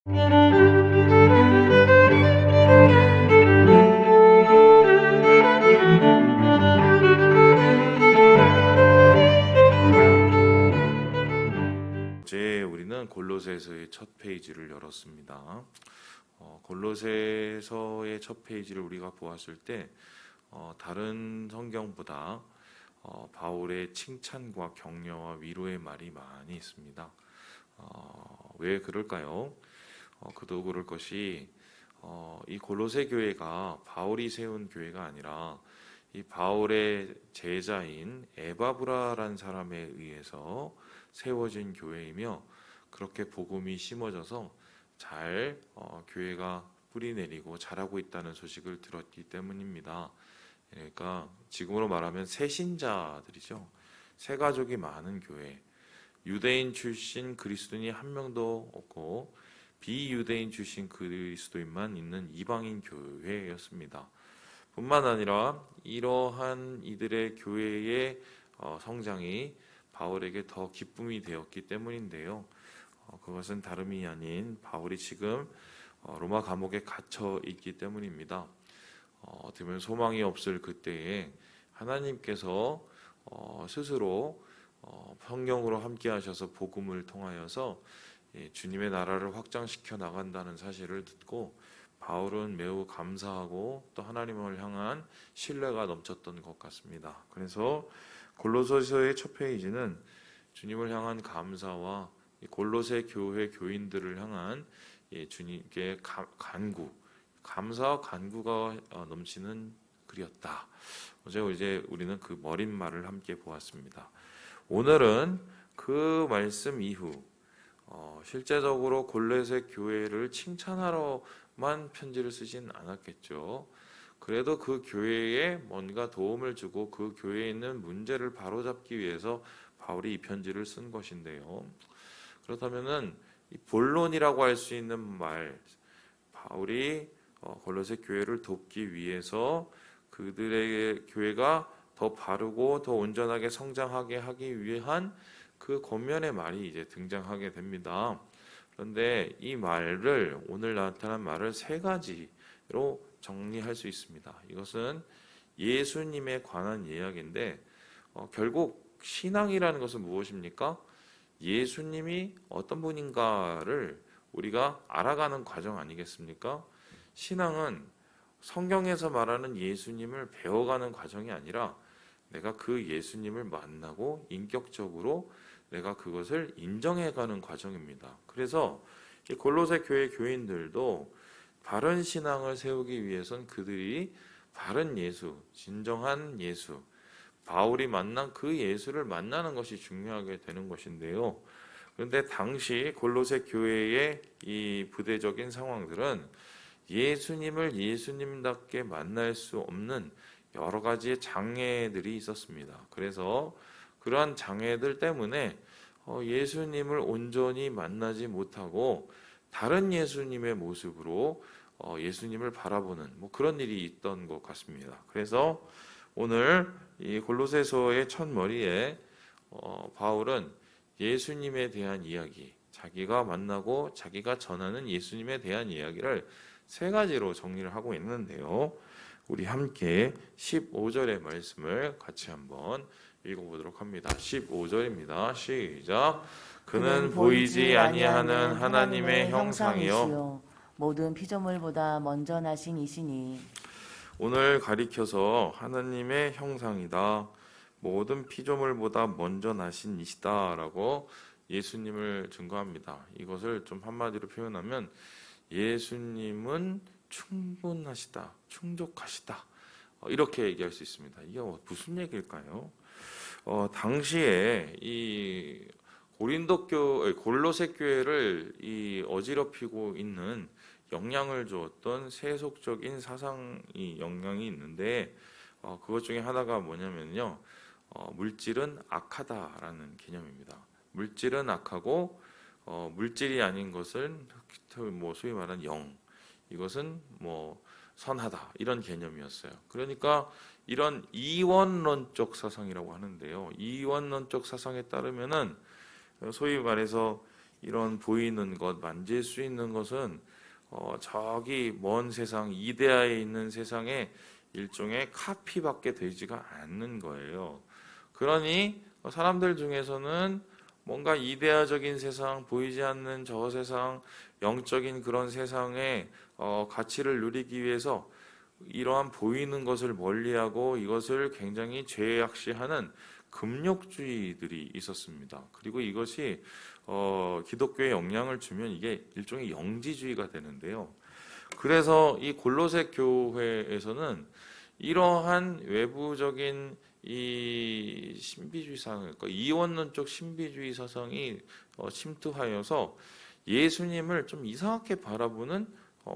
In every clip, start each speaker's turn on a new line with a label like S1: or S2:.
S1: 어제 우리는 골로새서의 첫 페이지를 열었습니다. 골로새서의 첫 페이지를 우리가 보았을 때 다른 성경보다 바울의 칭찬과 격려와 위로의 말이 많이 있습니다. 왜 그럴까요? 그도 그럴 것이 이 골로새 교회가 바울이 세운 교회가 아니라 이 바울의 제자인 에바브라라는 사람에 의해서 세워진 교회이며, 그렇게 복음이 심어져서 잘 교회가 뿌리 내리고 자라고 있다는 소식을 들었기 때문입니다. 그러니까 지금으로 말하면 새신자들이죠. 새가족이 많은 교회, 유대인 출신 그리스도인이 한 명도 없고 비유대인 출신 그리스도인만 있는 이방인 교회였습니다. 뿐만 아니라 이러한 이들의 교회의 성장이 바울에게 더 기쁨이 되었기 때문인데요. 그것은 다름이 아닌 바울이 지금 로마 감옥에 갇혀 있기 때문입니다. 어떻게 보면 소망이 없을 그때에 하나님께서 스스로 성령으로 함께 하셔서 복음을 통하여서 주님의 나라를 확장시켜 나간다는 사실을 듣고 바울은 매우 감사하고 또 하나님을 향한 신뢰가 넘쳤던 것 같습니다. 그래서 골로새서의 첫 페이지는 주님을 향한 감사와 골로새 교회 교인들을 향한 주님께 간구, 감사와 간구가 넘치는 글이었다. 어제 우리는 그 머릿말을 함께 보았습니다. 오늘은 그 말씀 이후 실제적으로 골로새 교회를 칭찬하러만 편지를 쓰진 않았겠죠. 그래도 그 교회에 뭔가 도움을 주고 그 교회에 있는 문제를 바로잡기 위해서 바울이 이 편지를 쓴 것인데요. 그렇다면은 이 본론이라고 할 수 있는 말, 바울이 골로새 교회를 돕기 위해서 그들의 교회가 더 바르고 더 온전하게 성장하게 하기 위한 그 권면의 말이 이제 등장하게 됩니다. 그런데 이 말을, 오늘 나타난 말을 세 가지로 정리할 수 있습니다. 이것은 예수님에 관한 이야기인데 결국 신앙이라는 것은 무엇입니까? 예수님이 어떤 분인가를 우리가 알아가는 과정 아니겠습니까? 신앙은 성경에서 말하는 예수님을 배워가는 과정이 아니라 내가 그 예수님을 만나고 인격적으로 내가 그것을 인정해가는 과정입니다. 그래서 이 골로새 교회 교인들도 바른 신앙을 세우기 위해선 그들이 바른 예수, 진정한 예수, 바울이 만난 그 예수를 만나는 것이 중요하게 되는 것인데요. 그런데 당시 골로새 교회의 이 부대적인 상황들은 예수님을 예수님답게 만날 수 없는 여러 가지의 장애들이 있었습니다. 그래서 그러한 장애들 때문에 예수님을 온전히 만나지 못하고 다른 예수님의 모습으로 예수님을 바라보는 그런 일이 있던 것 같습니다. 그래서 오늘 이 골로새서의 첫 머리에 바울은 예수님에 대한 이야기, 자기가 만나고 자기가 전하는 예수님에 대한 이야기를 세 가지로 정리를 하고 있는데요. 우리 함께 15절의 말씀을 같이 한번 읽어보도록 합니다. 15절입니다. 시작. 그는 보이지 아니하는 하나님의 형상이요
S2: 모든 피조물보다 먼저 나신 이시니.
S1: 오늘 가리켜서 하나님의 형상이다, 모든 피조물보다 먼저 나신 이시다라고 예수님을 증거합니다. 이것을 좀 한마디로 표현하면 예수님은 충분하시다, 충족하시다, 이렇게 얘기할 수 있습니다. 이게 무슨 얘기일까요? 당시에 이 골로새 교회를 어지럽히고 있는 영향을 주었던 세속적인 사상이 영향이 있는데 그것 중에 하나가 뭐냐면요, 물질은 악하다라는 개념입니다. 물질은 악하고 물질이 아닌 것은 소위 말하는 영, 이것은 선하다, 이런 개념이었어요. 그러니까 이런 이원론적 사상이라고 하는데요. 이원론적 사상에 따르면은 소위 말해서 이런 보이는 것, 만질 수 있는 것은 저기 먼 세상, 이데아에 있는 세상의 일종의 카피밖에 되지가 않는 거예요. 그러니 사람들 중에서는 뭔가 이데아적인 세상, 보이지 않는 저 세상, 영적인 그런 세상의 가치를 누리기 위해서 이러한 보이는 것을 멀리하고 이것을 굉장히 죄악시하는 금욕주의들이 있었습니다. 그리고 이것이 기독교에 영향을 주면 이게 일종의 영지주의가 되는데요. 그래서 이 골로새 교회에서는 이러한 외부적인 이 신비주의 사상, 그러니까 이원론적 신비주의 사상이 침투하여서 예수님을 좀 이상하게 바라보는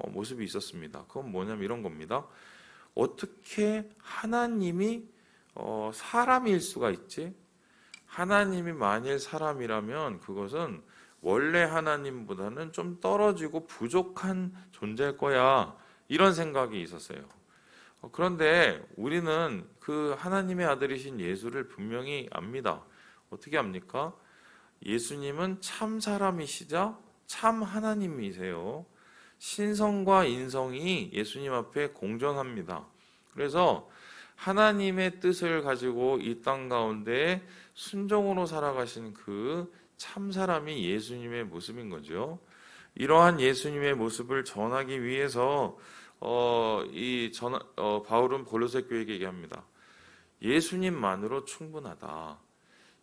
S1: 모습이 있었습니다. 그건 뭐냐면 이런 겁니다. 어떻게 하나님이 사람일 수가 있지? 하나님이 만일 사람이라면 그것은 원래 하나님보다는 좀 떨어지고 부족한 존재일 거야. 이런 생각이 있었어요. 그런데 우리는 그 하나님의 아들이신 예수를 분명히 압니다. 어떻게 압니까? 예수님은 참 사람이시자 참 하나님이세요. 신성과 인성이 예수님 앞에 공존합니다. 그래서 하나님의 뜻을 가지고 이 땅 가운데 순종으로 살아가신 그 참 사람이 예수님의 모습인 거죠. 이러한 예수님의 모습을 전하기 위해서 바울은 골로새 교회에게 얘기합니다. 예수님만으로 충분하다.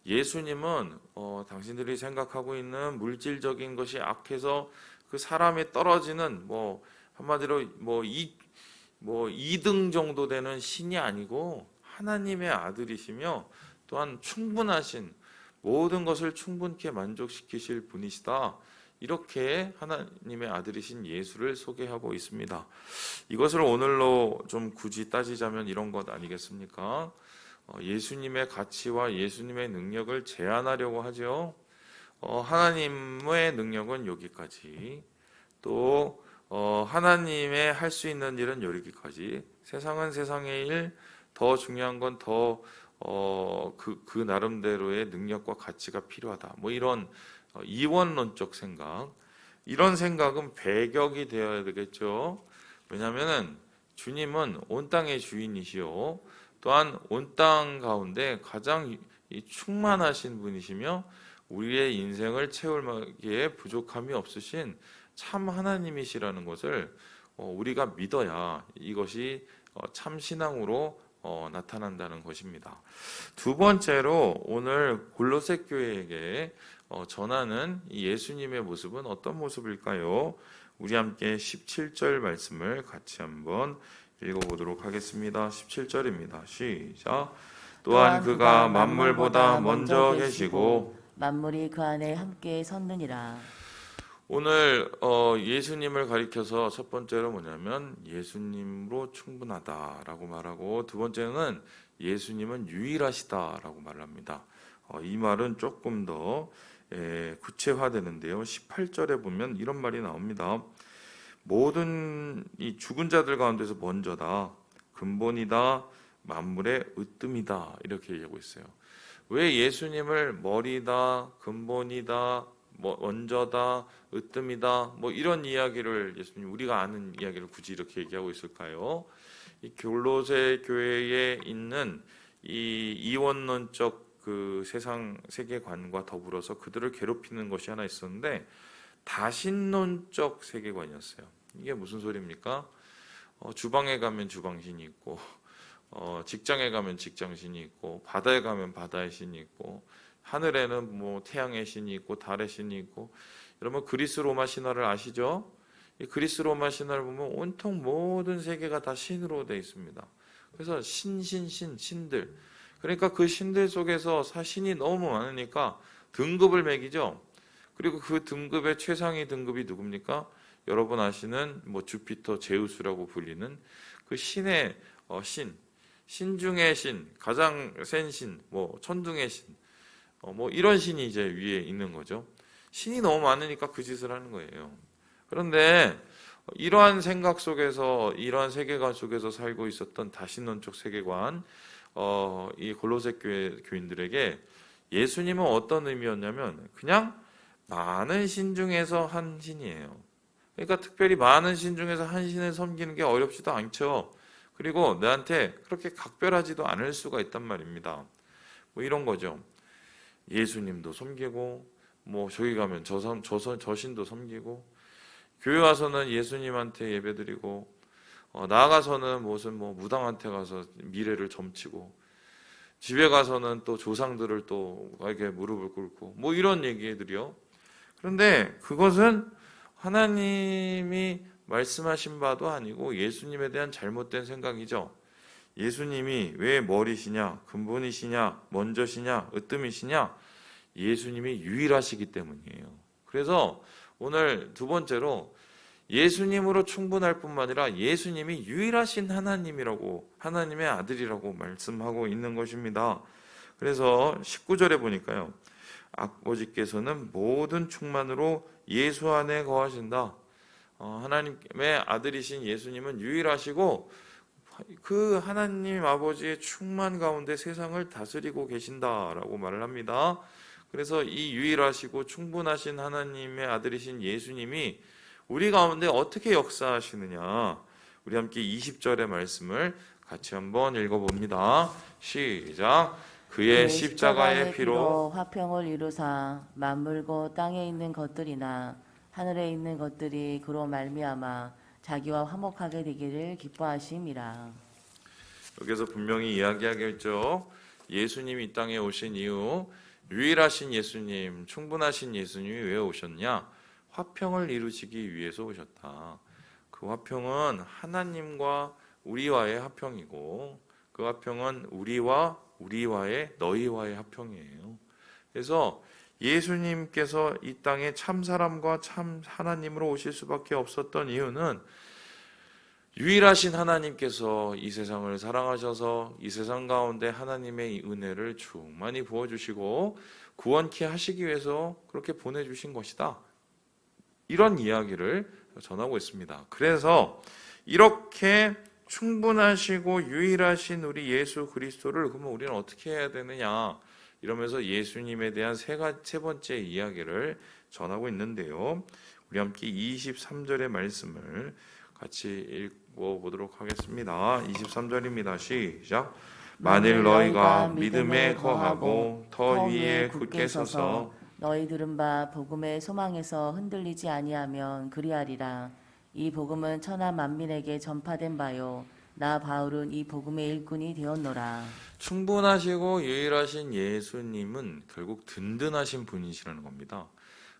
S1: 예수님은 당신들이 생각하고 있는 물질적인 것이 악해서 그 사람이 떨어지는 한마디로 2등 정도 되는 신이 아니고 하나님의 아들이시며 또한 충분하신 모든 것을 충분케 만족시키실 분이시다. 이렇게 하나님의 아들이신 예수를 소개하고 있습니다. 이것을 오늘로 좀 굳이 따지자면 이런 것 아니겠습니까? 예수님의 가치와 예수님의 능력을 제한하려고 하죠. 하나님의 능력은 여기까지, 또 하나님의 할 수 있는 일은 여기까지, 세상은 세상의 일, 더 중요한 건 더 그 나름대로의 능력과 가치가 필요하다. 이런 이원론적 생각, 이런 생각은 배격이 되어야 되겠죠. 왜냐하면 주님은 온 땅의 주인이시요, 또한 온 땅 가운데 가장 충만하신 분이시며 우리의 인생을 채울기에 부족함이 없으신 참 하나님이시라는 것을 우리가 믿어야 이것이 참 신앙으로 나타난다는 것입니다. 두 번째로 오늘 골로새 교회에게 전하는 이 예수님의 모습은 어떤 모습일까요? 우리 함께 17절 말씀을 같이 한번 읽어보도록 하겠습니다. 17절입니다. 시작. 또한 그가 만물보다 먼저 계시고
S2: 만물이 그 안에 함께 섰느니라.
S1: 오늘 예수님을 가리켜서 첫 번째로 뭐냐면 예수님으로 충분하다라고 말하고, 두 번째는 예수님은 유일하시다라고 말합니다. 이 말은 조금 더 구체화되는데요. 18절에 보면 이런 말이 나옵니다. 모든 이 죽은 자들 가운데서 먼저다, 근본이다, 만물의 으뜸이다, 이렇게 얘기하고 있어요. 왜 예수님을 머리다, 근본이다, 먼저다, 으뜸이다, 이런 이야기를 예수님, 우리가 아는 이야기를 굳이 이렇게 얘기하고 있을까요? 이 골로새 교회에 있는 이 이원론적 그 세상 세계관과 더불어서 그들을 괴롭히는 것이 하나 있었는데, 다신론적 세계관이었어요. 이게 무슨 소리입니까? 주방에 가면 주방신이 있고, 직장에 가면 직장신이 있고, 바다에 가면 바다의 신이 있고, 하늘에는 태양의 신이 있고 달의 신이 있고. 여러분 그리스 로마 신화를 아시죠? 이 그리스 로마 신화를 보면 온통 모든 세계가 다 신으로 되어 있습니다. 그래서 신들. 그러니까 그 신들 속에서 신이 너무 많으니까 등급을 매기죠. 그리고 그 등급의 최상위 등급이 누굽니까? 여러분 아시는 주피터, 제우스라고 불리는 그 신의 신 중의 신, 가장 센 신, 천둥의 신, 이런 신이 이제 위에 있는 거죠. 신이 너무 많으니까 그 짓을 하는 거예요. 그런데 이러한 생각 속에서, 이러한 세계관 속에서 살고 있었던 다신론적 세계관, 이 골로새 교회 교인들에게 예수님은 어떤 의미였냐면 그냥 많은 신 중에서 한 신이에요. 그러니까 특별히 많은 신 중에서 한 신을 섬기는 게 어렵지도 않죠. 그리고 나한테 그렇게 각별하지도 않을 수가 있단 말입니다. 뭐 이런 거죠. 예수님도 섬기고, 뭐 저기 가면 저 신도 섬기고, 교회 와서는 예수님한테 예배드리고, 나아가서는 무슨 뭐 무당한테 가서 미래를 점치고, 집에 가서는 또 조상들을 또 에게 무릎을 꿇고, 뭐 이런 얘기들이요. 그런데 그것은 하나님이 말씀하신 바도 아니고 예수님에 대한 잘못된 생각이죠. 예수님이 왜 머리시냐, 근본이시냐, 먼저시냐, 으뜸이시냐? 예수님이 유일하시기 때문이에요. 그래서 오늘 두 번째로 예수님으로 충분할 뿐만 아니라 예수님이 유일하신 하나님이라고, 하나님의 아들이라고 말씀하고 있는 것입니다. 그래서 19절에 보니까요. 아버지께서는 모든 충만으로 예수 안에 거하신다. 하나님의 아들이신 예수님은 유일하시고 그 하나님 아버지의 충만 가운데 세상을 다스리고 계신다라고 말을 합니다. 그래서 이 유일하시고 충분하신 하나님의 아들이신 예수님이 우리 가운데 어떻게 역사하시느냐, 우리 함께 20절의 말씀을 같이 한번 읽어봅니다. 시작. 그의 십자가의 피로
S2: 화평을 이루사 만물고 땅에 있는 것들이나 하늘에 있는 것들이 그로 말미암아 자기와 화목하게 되기를 기뻐하심이라.
S1: 여기서 분명히 이야기하겠죠. 예수님이 이 땅에 오신 이후 유일하신 예수님, 충분하신 예수님이 왜 오셨냐? 화평을 이루시기 위해서 오셨다. 그 화평은 하나님과 우리와의 화평이고, 그 화평은 우리와의 너희와의 화평이에요. 그래서 예수님께서 이 땅에 참 사람과 참 하나님으로 오실 수밖에 없었던 이유는 유일하신 하나님께서 이 세상을 사랑하셔서 이 세상 가운데 하나님의 은혜를 충만히 부어주시고 구원케 하시기 위해서 그렇게 보내주신 것이다. 이런 이야기를 전하고 있습니다. 그래서 이렇게 충분하시고 유일하신 우리 예수 그리스도를 그러면 우리는 어떻게 해야 되느냐, 이러면서 예수님에 대한 세 번째 이야기를 전하고 있는데요. 우리 함께 23절의 말씀을 같이 읽어보도록 하겠습니다. 23절입니다. 시작. 만일 너희가 믿음에 거하고 터 위에 굳게 서서
S2: 너희 들은 바 복음의 소망에서 흔들리지 아니하면 그리하리라. 이 복음은 천하 만민에게 전파된 바요 나 바울은 이 복음의 일꾼이 되었노라.
S1: 충분하시고 유일하신 예수님은 결국 든든하신 분이시라는 겁니다.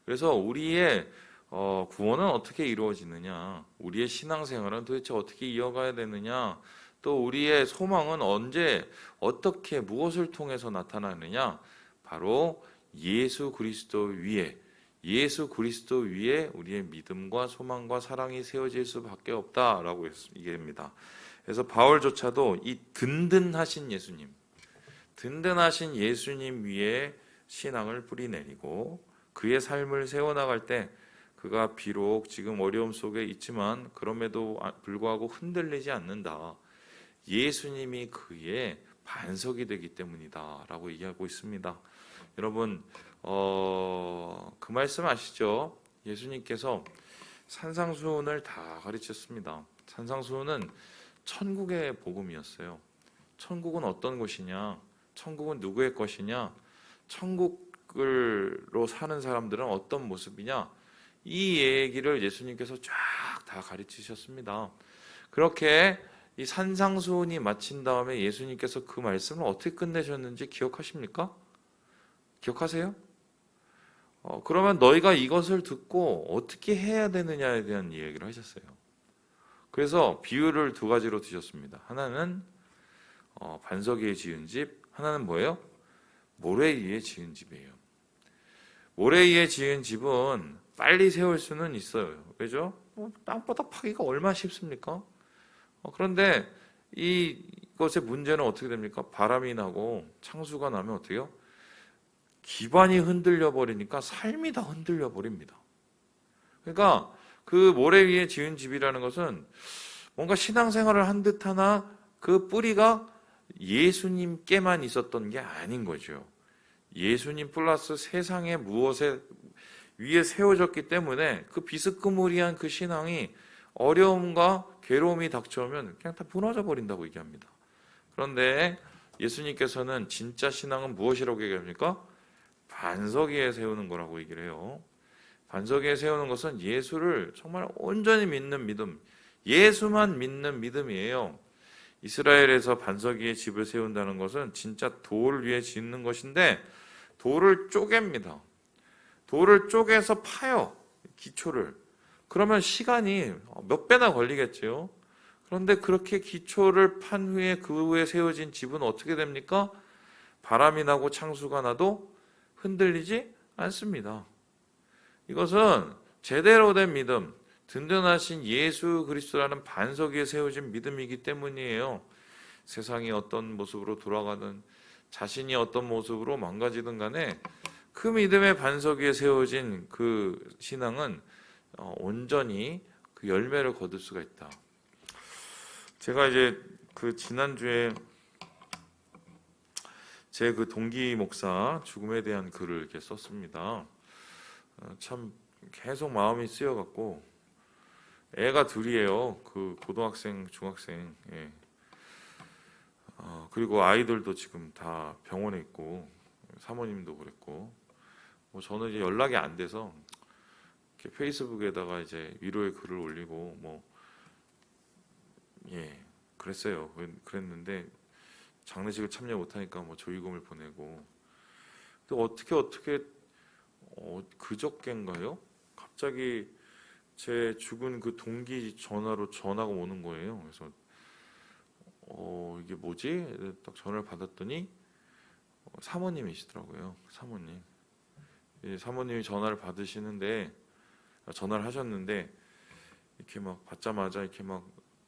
S1: 그래서 우리의 구원은 어떻게 이루어지느냐, 우리의 신앙생활은 도대체 어떻게 이어가야 되느냐, 또 우리의 소망은 언제 어떻게 무엇을 통해서 나타나느냐, 바로 예수 그리스도 위에 우리의 믿음과 소망과 사랑이 세워질 수밖에 없다라고 얘기합니다. 그래서 바울조차도 이 든든하신 예수님 위에 신앙을 뿌리내리고 그의 삶을 세워나갈 때 그가 비록 지금 어려움 속에 있지만 그럼에도 불구하고 흔들리지 않는다. 예수님이 그의 반석이 되기 때문이다 라고 얘기하고 있습니다. 여러분 그 말씀 아시죠? 예수님께서 산상수훈을 다 가르쳤습니다. 산상수훈은 천국의 복음이었어요. 천국은 어떤 곳이냐? 천국은 누구의 것이냐? 천국으로 사는 사람들은 어떤 모습이냐? 이 얘기를 예수님께서 쫙 다 가르치셨습니다. 그렇게 이 산상수훈이 마친 다음에 예수님께서 그 말씀을 어떻게 끝내셨는지 기억하십니까? 기억하세요? 그러면 너희가 이것을 듣고 어떻게 해야 되느냐에 대한 이야기를 하셨어요. 그래서 비유를 두 가지로 드셨습니다. 하나는 반석 위에 지은 집, 하나는 뭐예요? 모래 위에 지은 집이에요. 모래 위에 지은 집은 빨리 세울 수는 있어요. 왜죠? 땅바닥 파기가 얼마나 쉽습니까? 그런데 이것의 문제는 어떻게 됩니까? 바람이 나고 창수가 나면 어떻게 해요? 기반이 흔들려 버리니까 삶이 다 흔들려 버립니다. 그러니까 그 모래 위에 지은 집이라는 것은 뭔가 신앙생활을 한 듯 하나 그 뿌리가 예수님께만 있었던 게 아닌 거죠. 예수님 플러스 세상의 무엇에 위에 세워졌기 때문에 그 비스무리한 그 신앙이 어려움과 괴로움이 닥쳐오면 그냥 다 무너져 버린다고 얘기합니다. 그런데 예수님께서는 진짜 신앙은 무엇이라고 얘기합니까? 반석 위에 세우는 거라고 얘기를 해요. 반석 위에 세우는 것은 예수를 정말 온전히 믿는 믿음, 예수만 믿는 믿음이에요. 이스라엘에서 반석 위에 집을 세운다는 것은 진짜 돌 위에 짓는 것인데 돌을 쪼갭니다. 돌을 쪼개서 파요. 기초를. 그러면 시간이 몇 배나 걸리겠죠. 그런데 그렇게 기초를 판 후에 그 후에 세워진 집은 어떻게 됩니까? 바람이 나고 창수가 나도 흔들리지 않습니다. 이것은 제대로 된 믿음, 든든하신 예수 그리스도라는 반석 위에 세워진 믿음이기 때문이에요. 세상이 어떤 모습으로 돌아가든 자신이 어떤 모습으로 망가지든 간에 그 믿음의 반석 위에 세워진 그 신앙은 온전히 그 열매를 거둘 수가 있다. 제가 이제 그 지난주에 제 그 동기 목사 죽음에 대한 글을 이렇게 썼습니다. 참 계속 마음이 쓰여갖고 애가 둘이에요. 그 고등학생, 중학생. 예. 그리고 아이들도 지금 다 병원에 있고 사모님도 그랬고 뭐 저는 이제 연락이 안 돼서 이렇게 페이스북에다가 이제 위로의 글을 올리고 뭐 예, 그랬어요. 그랬는데 장례식을 참여 못하니까 뭐 조의금을 보내고 또 어떻게 그저께인가요? 갑자기 제 죽은 그 동기 전화가 오는 거예요. 그래서 이게 뭐지? 딱 전화를 받았더니 사모님이시더라고요. 사모님. 사모님이 전화를 하셨는데 이렇게 막 받자마자 이렇게 막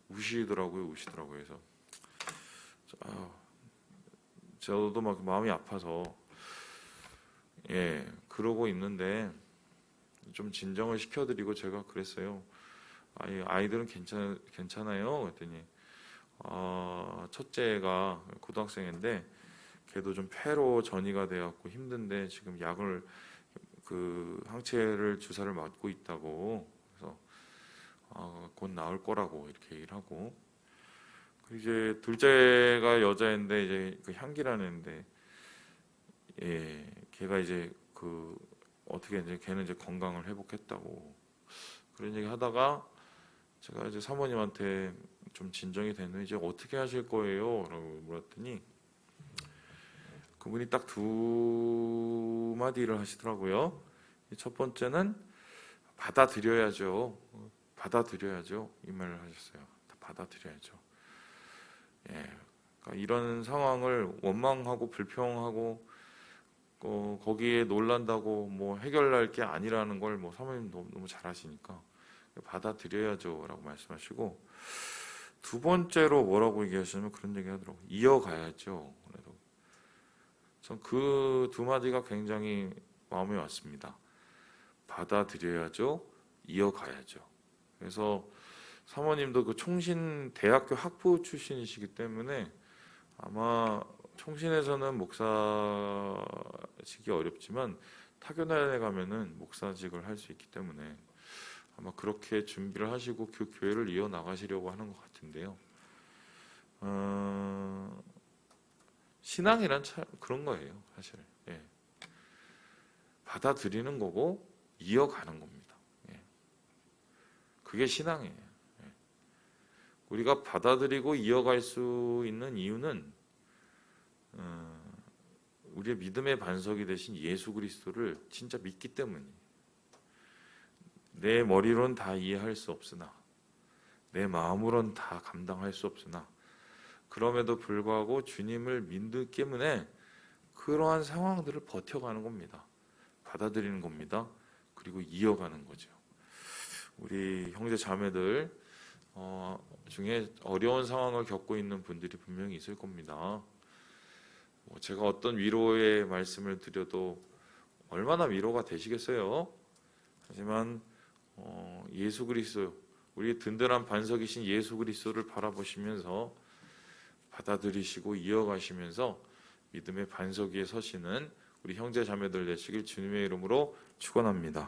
S1: 우시더라고요. 그래서 저도 막 마음이 아파서 예 그러고 있는데 좀 진정을 시켜드리고 제가 그랬어요. 아이들은 괜찮아요. 그랬더니 첫째가 고등학생인데 걔도 좀 폐로 전이가 돼갖고 힘든데 지금 약을 그 항체를 주사를 맞고 있다고 그래서 곧 나을 거라고 이렇게 얘기를 하고 그리고 이제 둘째가 여자인데 이제 그 향기라는 애인데 예 걔가 이제 그 어떻게 이제 걔는 이제 건강을 회복했다고 그런 얘기 하다가 제가 이제 사모님한테 좀 진정이 됐는데 이제 어떻게 하실 거예요? 라고 물었더니 그분이 딱 두 마디를 하시더라고요. 첫 번째는 받아들여야죠. 이 말을 하셨어요. 받아들여야죠. 예, 그러니까 이런 상황을 원망하고 불평하고 거기에 놀란다고 뭐 해결할 게 아니라는 걸 뭐 사모님 너무 잘 아시니까 받아들여야죠라고 말씀하시고 두 번째로 뭐라고 얘기하시냐면 그런 얘기 하더라고요. 이어가야죠. 그래도 전 그 두 마디가 굉장히 마음에 왔습니다. 받아들여야죠. 이어가야죠. 그래서 사모님도 그 총신 대학교 학부 출신이시기 때문에 아마 총신에서는 목사직이 어렵지만 타교단에 가면은 목사직을 할 수 있기 때문에 아마 그렇게 준비를 하시고 그 교회를 이어나가시려고 하는 것 같은데요. 신앙이란 참 그런 거예요, 사실. 예. 받아들이는 거고 이어가는 겁니다. 예. 그게 신앙이에요. 예. 우리가 받아들이고 이어갈 수 있는 이유는 우리의 믿음의 반석이 되신 예수 그리스도를 진짜 믿기 때문이에요. 내 머리로는 다 이해할 수 없으나 내 마음으로는 다 감당할 수 없으나 그럼에도 불구하고 주님을 믿기 때문에 그러한 상황들을 버텨가는 겁니다. 받아들이는 겁니다. 그리고 이어가는 거죠. 우리 형제 자매들 중에 어려운 상황을 겪고 있는 분들이 분명히 있을 겁니다. 제가 어떤 위로의 말씀을 드려도 얼마나 위로가 되시겠어요? 하지만 예수 그리스도, 우리의 든든한 반석이신 예수 그리스도를 바라보시면서 받아들이시고 이어가시면서 믿음의 반석 위에 서시는 우리 형제 자매들 되시길 주님의 이름으로 축원합니다.